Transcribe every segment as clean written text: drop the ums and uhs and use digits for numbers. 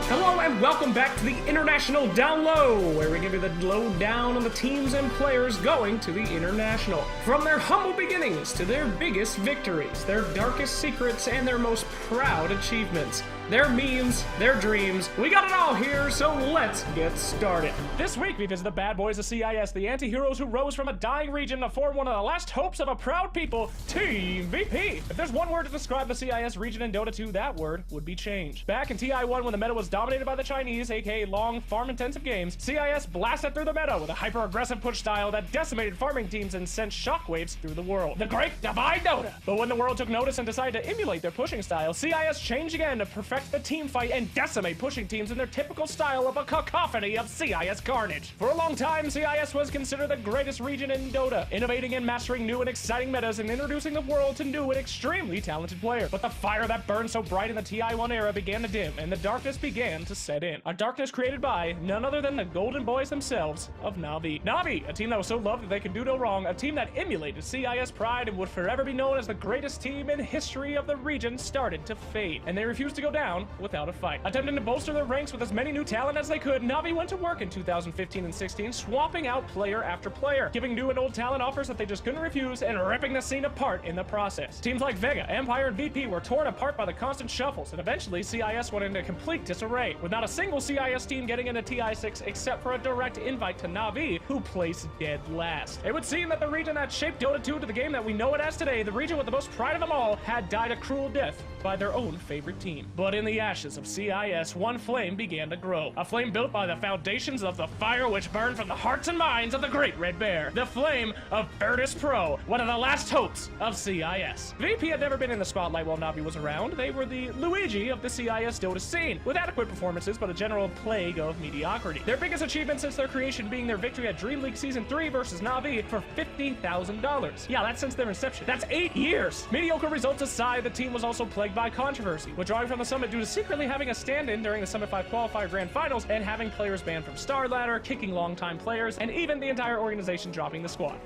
Hello and welcome back to the International Down Low, where we give you the lowdown on the teams and players going to the International. From their humble beginnings to their biggest victories, their darkest secrets, and their most proud achievements. Their memes, their dreams, we got it all here, so let's get started. This week we visit the bad boys of CIS, the anti-heroes who rose from a dying region to form one of the last hopes of a proud people, Team VP. If there's one word to describe the CIS region in Dota 2, that word would be change. Back in TI1 when the meta was dominated by the Chinese, aka long, farm-intensive games, CIS blasted through the meta with a hyper-aggressive push style that decimated farming teams and sent shockwaves through the world. The Great Divide Dota! But when the world took notice and decided to emulate their pushing style, CIS changed again to perfect the team fight and decimate pushing teams in their typical style of a cacophony of CIS carnage. For a long time, CIS was considered the greatest region in Dota, innovating and mastering new and exciting metas and introducing the world to new and extremely talented players. But the fire that burned so bright in the TI1 era began to dim, and the darkness began to set in. A darkness created by none other than the Golden Boys themselves of Na'Vi. Na'Vi, a team that was so loved that they could do no wrong, a team that emulated CIS pride and would forever be known as the greatest team in history of the region, started to fade, and they refused to go down without a fight. Attempting to bolster their ranks with as many new talent as they could, Na'Vi went to work in 2015 and 16, swapping out player after player, giving new and old talent offers that they just couldn't refuse, and ripping the scene apart in the process. Teams like Vega, Empire, and VP were torn apart by the constant shuffles, and eventually CIS went into complete disarray, with not a single CIS team getting into TI6 except for a direct invite to Na'Vi, who placed dead last. It would seem that the region that shaped Dota 2 to the game that we know it as today, the region with the most pride of them all, had died a cruel death by their own favorite team. But in the ashes of CIS, one flame began to grow. A flame built by the foundations of the fire which burned from the hearts and minds of the Great Red Bear. The flame of Virtus Pro, one of the last hopes of CIS. VP had never been in the spotlight while Na'Vi was around. They were the Luigi of the CIS Dota scene, with adequate performances but a general plague of mediocrity. Their biggest achievement since their creation being their victory at Dream League Season 3 versus Na'Vi for $50,000. Yeah, that's since their inception. That's 8 years! Mediocre results aside, the team was also plagued by controversy, withdrawing from the summit due to secretly having a stand-in during the Summit 5 qualifier grand finals and having players banned from Star Ladder, kicking longtime players, and even the entire organization dropping the squad.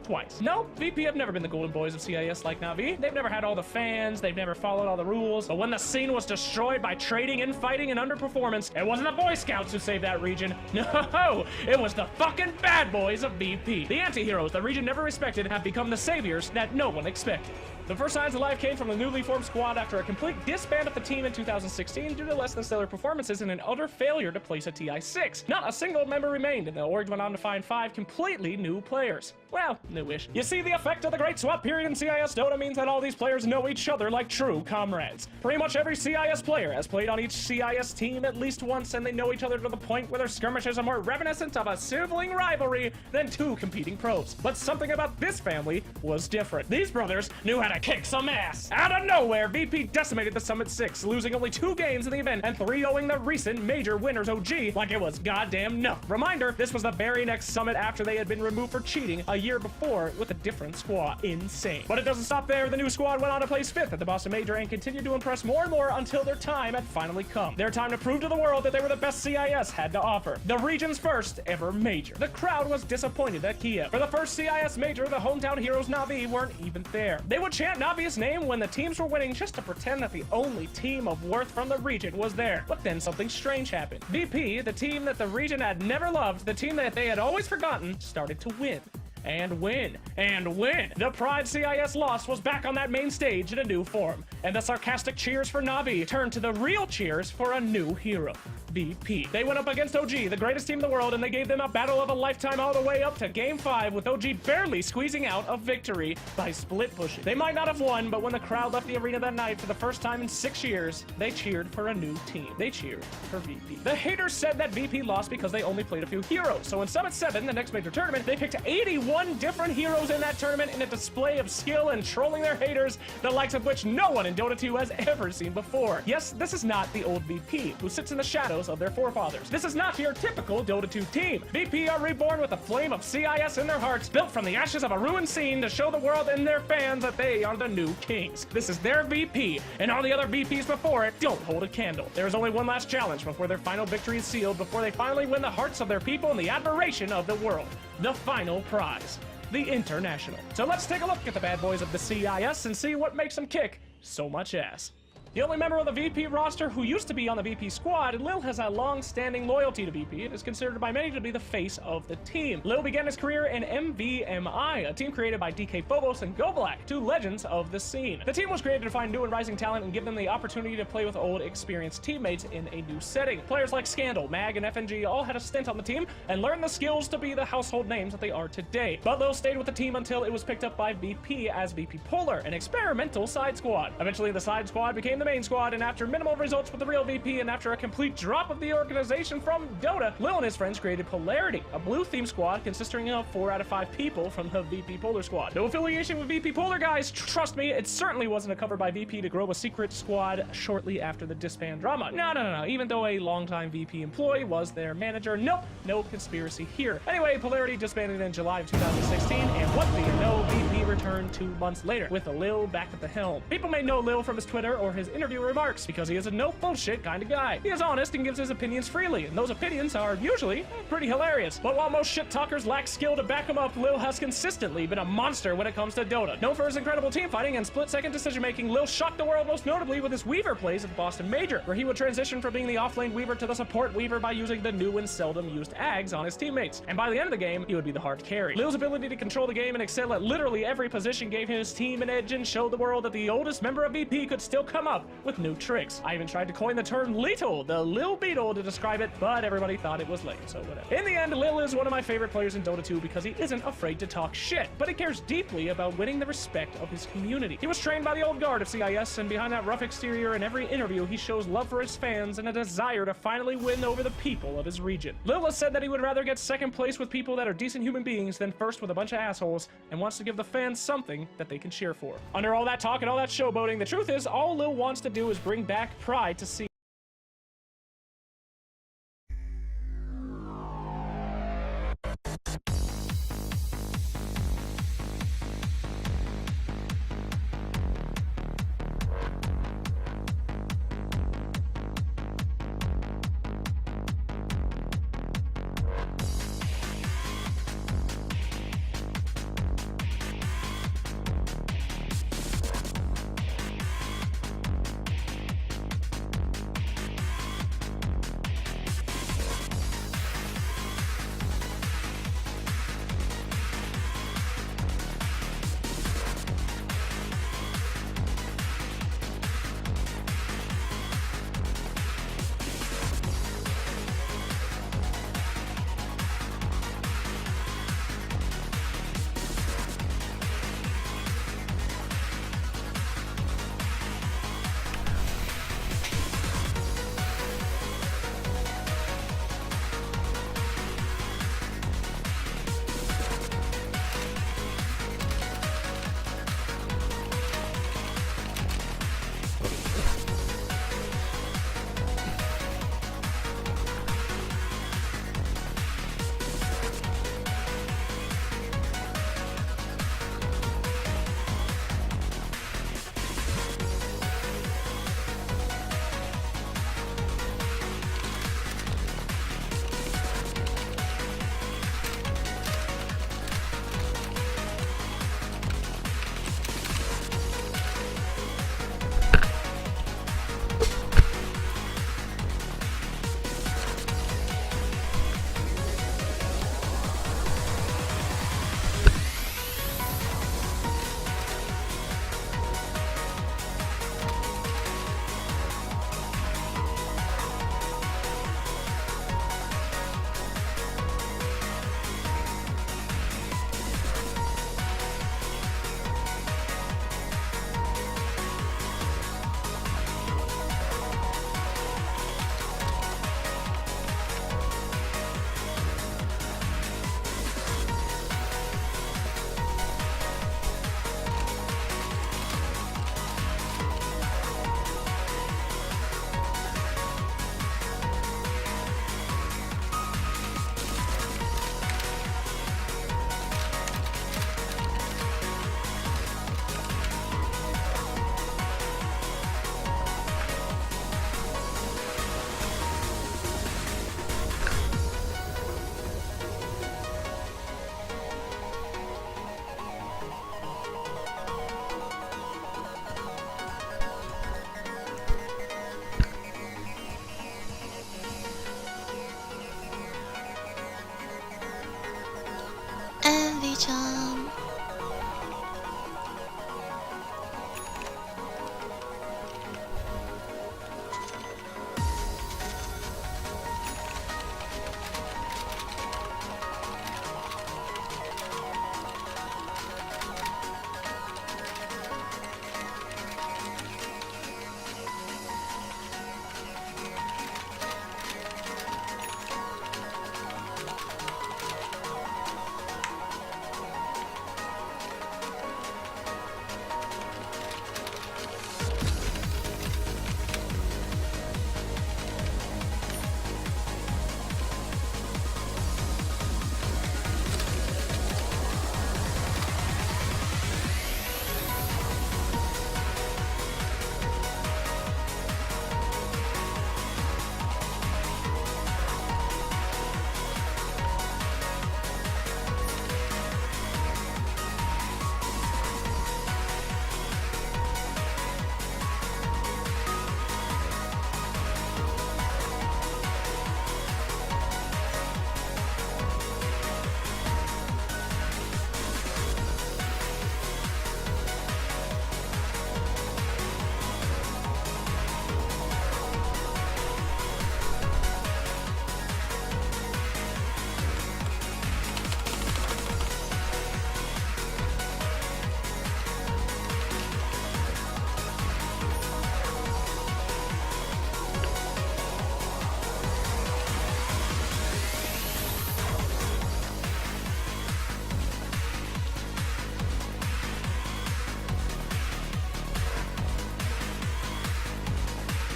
Twice. No, VP have never been the Golden Boys of CIS like Na'Vi. They've never had all the fans, they've never followed all the rules, but when the scene was destroyed by trading, infighting, and underperformance, it wasn't the Boy Scouts who saved that region. No, it was the fucking bad boys of VP. The anti-heroes the region never respected have become the saviors that no one expected. The first signs of life came from the newly formed squad after a complete disband of the team in 2016 due to less than stellar performances and an utter failure to place a TI6. Not a single member remained, and the org went on to find 5 completely new players. Well, newish. You see, the effect of the Great Swap period in CIS Dota means that all these players know each other like true comrades. Pretty much every CIS player has played on each CIS team at least once, and they know each other to the point where their skirmishes are more reminiscent of a sibling rivalry than 2 competing pros. But something about this family was different. These brothers knew how to kick some ass. Out of nowhere, VP decimated the Summit 6, losing only 2 games in the event and 3-0ing the recent major winners OG like it was goddamn nothing. Reminder, this was the very next Summit after they had been removed for cheating a year before with a different squad. Insane. But it doesn't stop there. The new squad went on to place 5th at the Boston Major and continued to impress more and more until their time had finally come. Their time to prove to the world that they were the best CIS had to offer. The region's first ever major. The crowd was disappointed at Kiev. For the first CIS major, the hometown heroes Na'Vi weren't even there. They would chant Na'Vi's name when the teams were winning just to pretend that the only team of worth from the region was there. But then something strange happened. VP, the team that the region had never loved, the team that they had always forgotten, started to win. And win, and win. The pride CIS lost was back on that main stage in a new form, and the sarcastic cheers for Na'Vi turned to the real cheers for a new hero, VP. They went up against OG, the greatest team in the world, and they gave them a battle of a lifetime all the way up to Game 5, with OG barely squeezing out a victory by split pushing. They might not have won, but when the crowd left the arena that night for the first time in 6 years, they cheered for a new team. They cheered for VP. The haters said that VP lost because they only played a few heroes, so in Summit 7, the next major tournament, they picked 81 different heroes in that tournament in a display of skill and trolling their haters, the likes of which no one in Dota 2 has ever seen before. Yes, this is not the old VP, who sits in the shadows of their forefathers. This is not your typical Dota 2 team. VP are reborn with a flame of CIS in their hearts, built from the ashes of a ruined scene to show the world and their fans that they are the new kings. This is their VP, and all the other VPs before it don't hold a candle. There is only one last challenge before their final victory is sealed, before they finally win the hearts of their people and the admiration of the world. The final prize. The International. So let's take a look at the bad boys of the CIS and see what makes them kick so much ass. The only member of the VP roster who used to be on the VP squad, Lil has a long-standing loyalty to VP and is considered by many to be the face of the team. Lil began his career in MVMI, a team created by DK Phobos and Go Black, two legends of the scene. The team was created to find new and rising talent and give them the opportunity to play with old, experienced teammates in a new setting. Players like Scandal, Mag, and FNG all had a stint on the team and learned the skills to be the household names that they are today. But Lil stayed with the team until it was picked up by VP as VP Polar, an experimental side squad. Eventually, the side squad became the main squad, and after minimal results with the real VP and after a complete drop of the organization from Dota, Lil and his friends created Polarity, a blue-themed squad consisting of 4 out of 5 people from the VP Polar squad. No affiliation with VP Polar, guys. Trust me, it certainly wasn't a cover by VP to grow a secret squad shortly after the disband drama. No. Even though a longtime VP employee was their manager, nope, no conspiracy here. Anyway, Polarity disbanded in July of 2016, and what do you know, VP returned 2 months later with Lil back at the helm. People may know Lil from his Twitter or his interview remarks because he is a no bullshit kind of guy. He is honest and gives his opinions freely, and those opinions are usually pretty hilarious. But while most shit talkers lack skill to back him up, Lil has consistently been a monster when it comes to Dota. Known for his incredible team fighting and split-second decision-making, Lil shocked the world most notably with his Weaver plays at the Boston Major, where he would transition from being the off-lane Weaver to the support Weaver by using the new and seldom used Ags on his teammates. And by the end of the game, he would be the hard carry. Lil's ability to control the game and excel at literally every position gave his team an edge and showed the world that the oldest member of VP could still come up with new tricks. I even tried to coin the term Lethal, the Lil Beetle, to describe it, but everybody thought it was lame, so whatever. In the end, Lil is one of my favorite players in Dota 2 because he isn't afraid to talk shit, but he cares deeply about winning the respect of his community. He was trained by the old guard of CIS, and behind that rough exterior in every interview, he shows love for his fans and a desire to finally win over the people of his region. Lil has said that he would rather get second place with people that are decent human beings than first with a bunch of assholes, and wants to give the fans something that they can cheer for. Under all that talk and all that showboating, the truth is all Lil wants to do is bring back pride to see.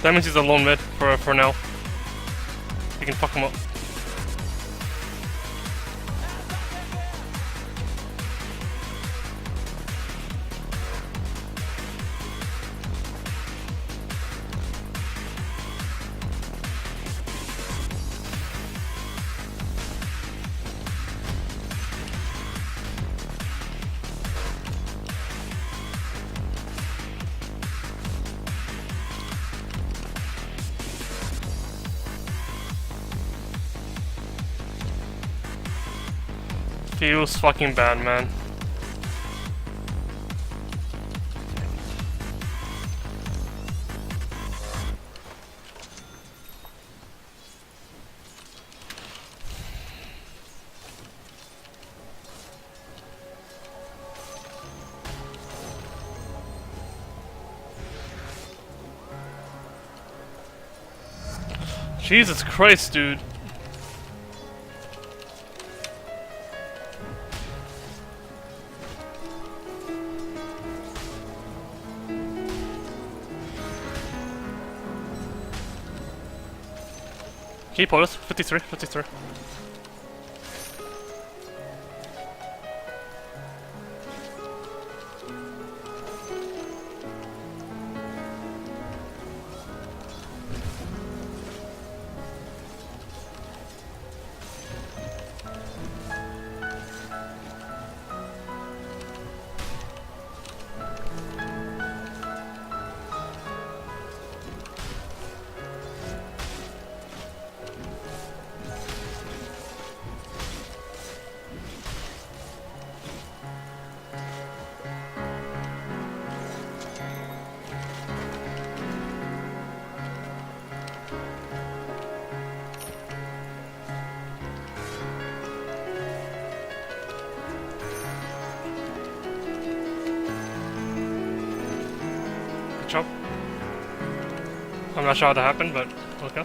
That means he's a lone mid for now. You can fuck him up. Feels fucking bad, man. Jesus Christ, dude. Can you pull us? 53, 53. Good job. I'm not sure how that happened, but okay.